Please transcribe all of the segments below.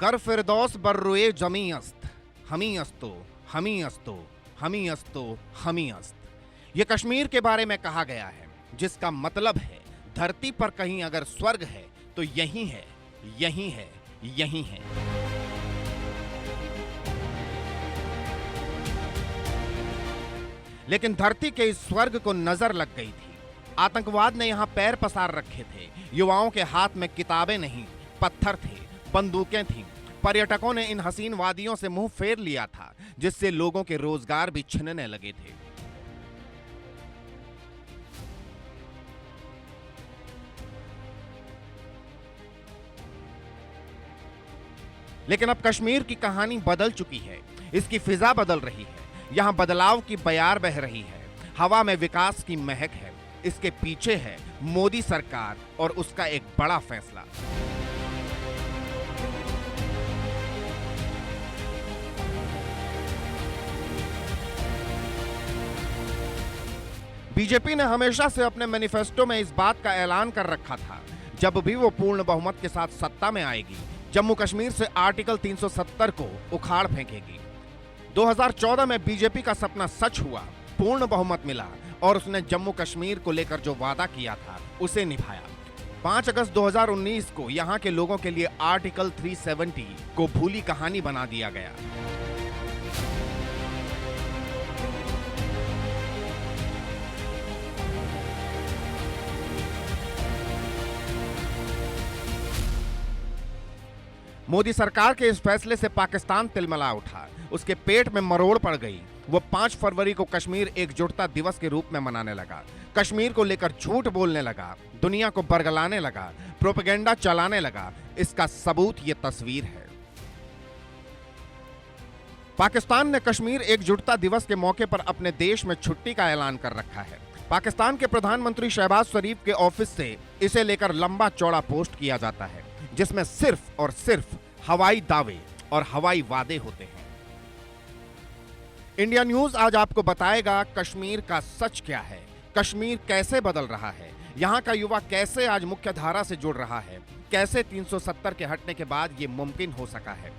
गर फिरदौस बर्रुए जमी अस्त, हमी अस्तो, हमी अस्तो, हमी अस्तो, हमी अस्त। ये कश्मीर के बारे में कहा गया है, जिसका मतलब है धरती पर कहीं अगर स्वर्ग है तो यही है, यही है, यही है। लेकिन धरती के इस स्वर्ग को नजर लग गई थी। आतंकवाद ने यहां पैर पसार रखे थे। युवाओं के हाथ में किताबें नहीं, पत्थर थे, बंदूकें थीं। पर्यटकों ने इन हसीन वादियों से मुंह फेर लिया था, जिससे लोगों के रोजगार भी छिनने लगे थे। लेकिन अब कश्मीर की कहानी बदल चुकी है। इसकी फिजा बदल रही है। यहां बदलाव की बयार बह रही है। हवा में विकास की महक है। इसके पीछे है मोदी सरकार और उसका एक बड़ा फैसला। बीजेपी ने हमेशा से अपने मैनिफेस्टो में इस बात का ऐलान कर रखा था, जब भी वो पूर्ण बहुमत के साथ सत्ता में आएगी, जम्मू कश्मीर से आर्टिकल 370 को उखाड़ फेंकेगी। 2014 में बीजेपी का सपना सच हुआ, पूर्ण बहुमत मिला और उसने जम्मू कश्मीर को लेकर जो वादा किया था उसे निभाया। 5 अगस्त 2019 को यहां के लोगों के लिए आर्टिकल 370 को भूली कहानी बना दिया गया। मोदी सरकार के इस फैसले से पाकिस्तान तिलमिला उठा। उसके पेट में मरोड़ पड़ गई। वो 5 फरवरी को कश्मीर एकजुटता दिवस के रूप में मनाने लगा। कश्मीर को लेकर झूठ बोलने लगा, दुनिया को बरगलाने लगा, प्रोपेगेंडा चलाने लगा। इसका सबूत ये तस्वीर है। पाकिस्तान ने कश्मीर एकजुटता दिवस के मौके पर अपने देश में छुट्टी का ऐलान कर रखा है। पाकिस्तान के प्रधानमंत्री शहबाज शरीफ के ऑफिस से इसे लेकर लंबा चौड़ा पोस्ट किया जाता है, जिसमें सिर्फ और सिर्फ हवाई दावे और हवाई वादे होते हैं। इंडिया न्यूज आज आपको बताएगा कश्मीर का सच क्या है, कश्मीर कैसे बदल रहा है, यहां का युवा कैसे आज मुख्य धारा से जुड़ रहा है, कैसे 370 के हटने के बाद यह मुमकिन हो सका है।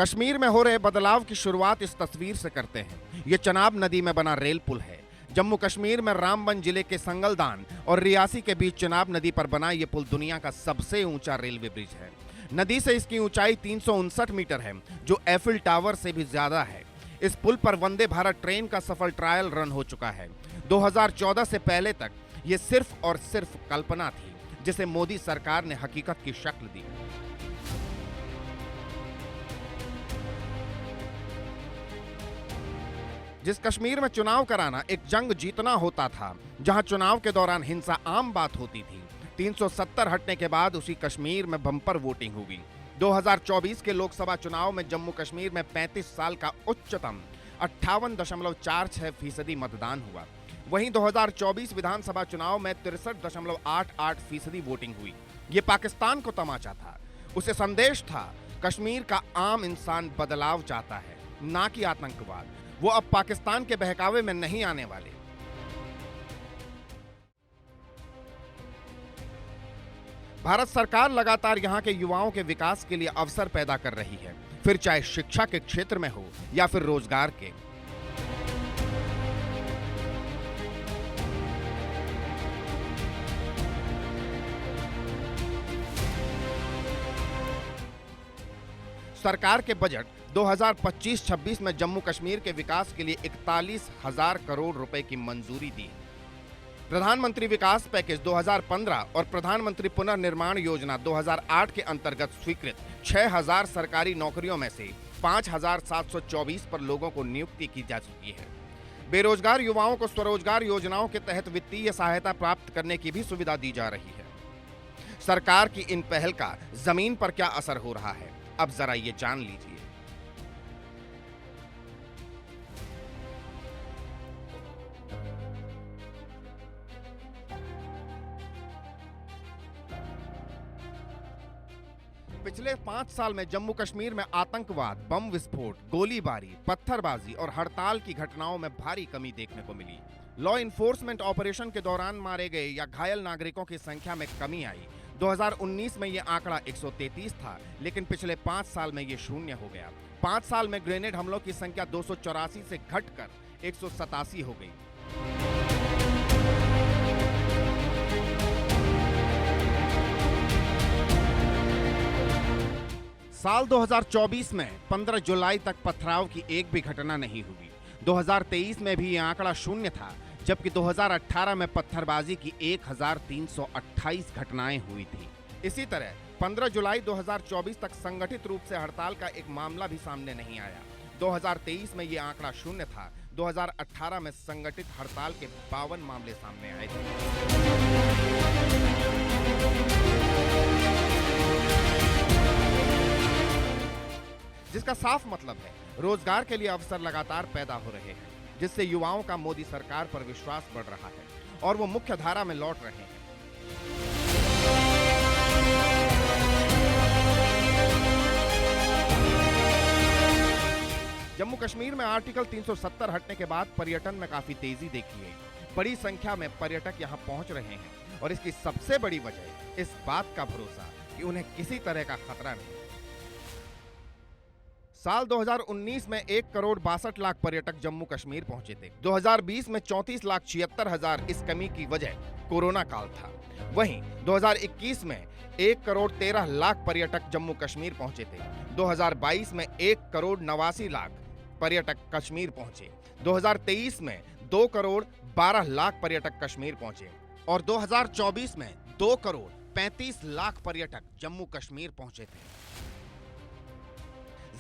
कश्मीर में हो रहे बदलाव की शुरुआत इस तस्वीर से करते हैं। यह चनाब नदी में बना रेल पुल है। जम्मू कश्मीर में रामबन जिले के संगलदान और रियासी के बीच चनाब नदी पर बना यह पुल दुनिया का सबसे ऊंचा रेलवे ब्रिज है। नदी से इसकी ऊंचाई 359 मीटर है, जो एफिल टावर से भी ज्यादा है। इस पुल पर वंदे भारत ट्रेन का सफल ट्रायल रन हो चुका है। 2014 से पहले तक यह सिर्फ और सिर्फ कल्पना थी, जिसे मोदी सरकार ने हकीकत की शक्ल दी। जिस कश्मीर में चुनाव कराना एक जंग जीतना होता था, जहां चुनाव के दौरान हिंसा आम बात होती थी, 370 हटने के बाद उसी कश्मीर में बम्पर वोटिंग हुई। 2024 के लोकसभा चुनाव में जम्मू कश्मीर में 35 साल का उच्चतम 58.46% मतदान हुआ। वहीं 2024 विधानसभा चुनाव में 63.88% वोटिंग हुई। ये पाकिस्तान को तमाचा था। उसे संदेश था, कश्मीर का आम इंसान बदलाव चाहता है, ना कि आतंकवाद। वो अब पाकिस्तान के बहकावे में नहीं आने वाले। भारत सरकार लगातार यहां के युवाओं के विकास के लिए अवसर पैदा कर रही है, फिर चाहे शिक्षा के क्षेत्र में हो या फिर रोजगार के। सरकार के बजट 2025-26 में जम्मू कश्मीर के विकास के लिए 41,000 करोड़ रुपए की मंजूरी दी। प्रधानमंत्री विकास पैकेज 2015 और प्रधानमंत्री पुनर्निर्माण योजना 2008 के अंतर्गत स्वीकृत 6,000 सरकारी नौकरियों में से 5,724 पर लोगों को नियुक्ति की जा चुकी है। बेरोजगार युवाओं को स्वरोजगार योजनाओं के तहत वित्तीय सहायता प्राप्त करने की भी सुविधा दी जा रही है। सरकार की इन पहल का जमीन पर क्या असर हो रहा है, अब जरा ये जान लीजिए। पिछले 5 साल में जम्मू कश्मीर में आतंकवाद, बम विस्फोट, गोलीबारी, पत्थरबाजी और हड़ताल की घटनाओं में भारी कमी देखने को मिली। लॉ इन्फोर्समेंट ऑपरेशन के दौरान मारे गए या घायल नागरिकों की संख्या में कमी आई। 2019 में ये आंकड़ा 133 था, लेकिन पिछले 5 साल में ये शून्य हो गया। 5 साल में ग्रेनेड हमलों की संख्या 284 से घटकर 187 हो गई। साल 2024 में 15 जुलाई तक पथराव की एक भी घटना नहीं हुई। 2023 में भी ये आंकड़ा शून्य था, जबकि 2018 में पत्थरबाजी की 1328 घटनाएं हुई थी। इसी तरह 15 जुलाई 2024 तक संगठित रूप से हड़ताल का एक मामला भी सामने नहीं आया। 2023 में ये आंकड़ा शून्य था। 2018 में संगठित हड़ताल के 52 मामले सामने आए थे। जिसका साफ मतलब है, रोजगार के लिए अवसर लगातार पैदा हो रहे हैं, जिससे युवाओं का मोदी सरकार पर विश्वास बढ़ रहा है और वो मुख्य धारा में लौट रहे हैं। जम्मू कश्मीर में आर्टिकल 370 हटने के बाद पर्यटन में काफी तेजी देखी है। बड़ी संख्या में पर्यटक यहां पहुंच रहे हैं और इसकी सबसे बड़ी वजह इस बात का भरोसा कि उन्हें किसी तरह का खतरा नहीं। साल 2019 में 1,62,00,000 पर्यटक जम्मू कश्मीर पहुंचे थे। 2020 में 34,76,000। इस कमी की वजह कोरोना काल था। वहीं 2021 में 1,13,00,000 पर्यटक जम्मू कश्मीर पहुंचे थे। 2022 में 1,89,00,000 पर्यटक कश्मीर पहुंचे। 2023 में 2,12,00,000 पर्यटक कश्मीर पहुंचे और 2024 में 2,35,00,000 पर्यटक जम्मू कश्मीर पहुंचे थे।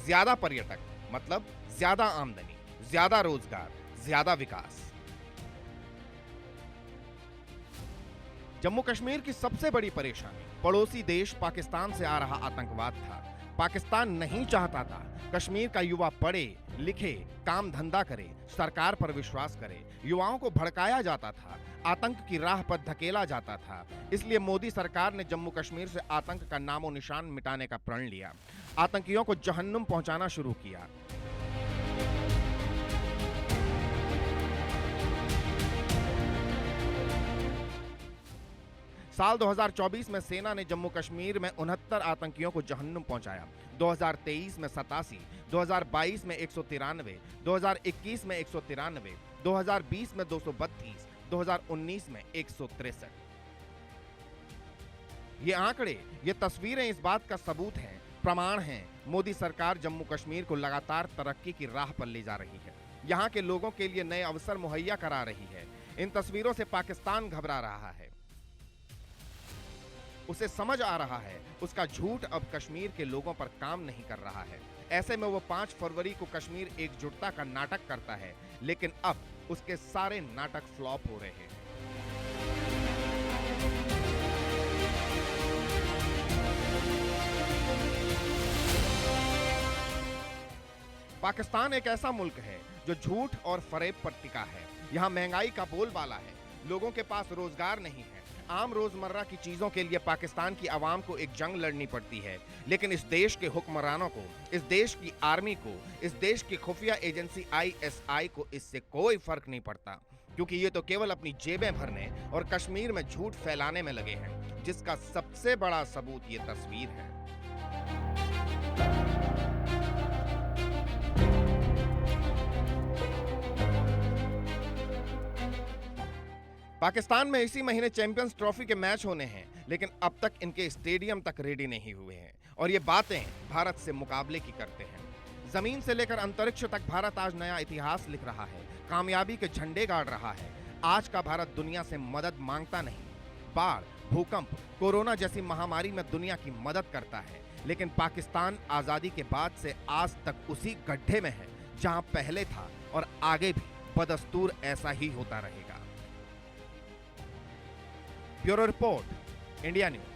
ज्यादा पर्यटक मतलब ज्यादा आमदनी, ज्यादा रोजगार, ज्यादा विकास। जम्मू कश्मीर की सबसे बड़ी परेशानी पड़ोसी देश पाकिस्तान से आ रहा आतंकवाद था। पाकिस्तान नहीं चाहता था कश्मीर का युवा पढ़े, लिखे, काम धंधा करे, सरकार पर विश्वास करे। युवाओं को भड़काया जाता था, आतंक की राह पर धकेला जाता था। इसलिए मोदी सरकार ने जम्मू कश्मीर से आतंक का नामो निशान मिटाने का प्रण लिया। आतंकियों को जहन्नुम पहुंचाना शुरू किया। साल 2024 में सेना ने जम्मू कश्मीर में 69 आतंकियों को जहन्नुम पहुंचाया। 2023 में 87, 2022 में 193, 2021 में 193, 2020 में 232, 2019 में 163। ये आंकड़े, ये तस्वीरें इस बात का सबूत हैं, प्रमाण हैं। मोदी सरकार जम्मू कश्मीर को लगातार तरक्की की राह पर ले जा रही है। यहाँ के लोगों के लिए नए अवसर मुहैया करा रही है। इन तस्वीरों से पाकिस्तान घबरा रहा है। उसे समझ आ रहा है उसका झूठ अब कश्मीर के लोगों पर काम नहीं कर रहा है। ऐसे में वो 5 फरवरी को कश्मीर एकजुटता का नाटक करता है, लेकिन अब उसके सारे नाटक फ्लॉप हो रहे हैं। पाकिस्तान एक ऐसा मुल्क है जो झूठ और फरेब पर टिका है। यहाँ महंगाई का बोलबाला है, लोगों के पास रोजगार नहीं है। आम रोजमर्रा की चीजों के लिए पाकिस्तान की आवाम को एक जंग लड़नी पड़ती है, लेकिन इस देश के हुक्मरानों को, इस देश की आर्मी को, इस देश की खुफिया एजेंसी ISI को इससे कोई फर्क नहीं पड़ता, क्योंकि ये तो केवल अपनी जेबें भरने और कश्मीर में झूठ फैलाने में लगे हैं, जिसका सबसे बड़ा सबूत ये तस्वीर है। पाकिस्तान में इसी महीने चैंपियंस ट्रॉफी के मैच होने हैं, लेकिन अब तक इनके स्टेडियम तक रेडी नहीं हुए हैं और ये बातें भारत से मुकाबले की करते हैं। जमीन से लेकर अंतरिक्ष तक भारत आज नया इतिहास लिख रहा है, कामयाबी के झंडे गाड़ रहा है। आज का भारत दुनिया से मदद मांगता नहीं, बाढ़, भूकंप, कोरोना जैसी महामारी में दुनिया की मदद करता है, लेकिन पाकिस्तान आजादी के बाद से आज तक उसी गड्ढे में है जहां पहले था और आगे भी बदस्तूर ऐसा ही होता रहेगा। Bureau report, India news.